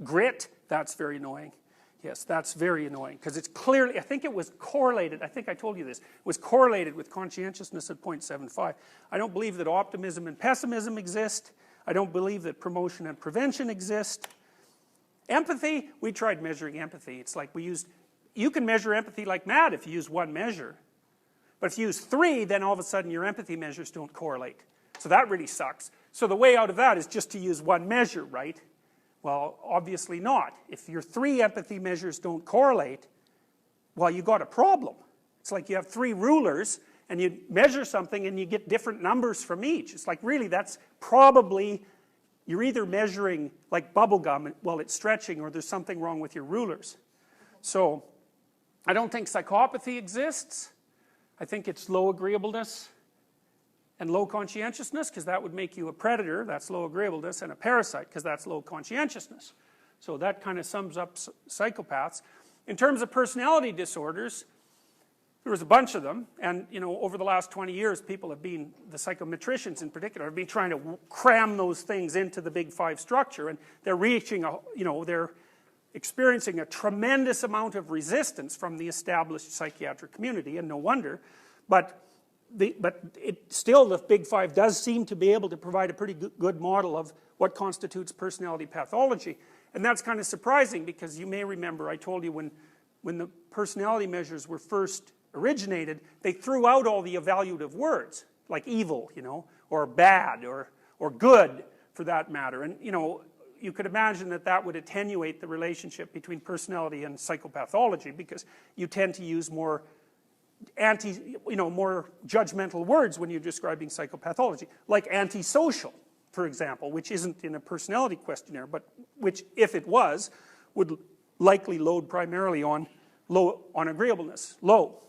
Grit, that's very annoying. Yes, that's very annoying, because it's clearly, I think it was correlated, I think I told you this, it was correlated with conscientiousness at 0.75. I don't believe that optimism and pessimism exist. I don't believe that promotion and prevention exist. Empathy, we tried measuring empathy. It's like we used, you can measure empathy like mad if you use one measure. But if you use 3, then all of a sudden your empathy measures don't correlate. So that really sucks. So the way out of that is just to use one measure, right? Well, obviously not. If your 3 empathy measures don't correlate, well, you got a problem. It's like you have 3 rulers, and you measure something and you get different numbers from each. It's like, really, that's probably, you're either measuring like bubble gum while it's stretching, or there's something wrong with your rulers. So, I don't think psychopathy exists. I think it's low agreeableness and low conscientiousness, because that would make you a predator, that's low agreeableness, and a parasite, because that's low conscientiousness. So that kind of sums up psychopaths. In terms of personality disorders, there was a bunch of them, and you know, over the last 20 years, people have been, the psychometricians in particular, have been trying to cram those things into the Big 5 structure, and they're reaching, they're experiencing a tremendous amount of resistance from the established psychiatric community, and no wonder, but still the Big 5 does seem to be able to provide a pretty good model of what constitutes personality pathology. And that's kind of surprising, because you may remember I told you when the personality measures were first originated, they threw out all the evaluative words, like evil, you know, or bad, or good, for that matter. And, you know, you could imagine that that would attenuate the relationship between personality and psychopathology, because you tend to use more more judgmental words when you're describing psychopathology, like antisocial, for example, which isn't in a personality questionnaire, but which, if it was, would likely load primarily on agreeableness, low.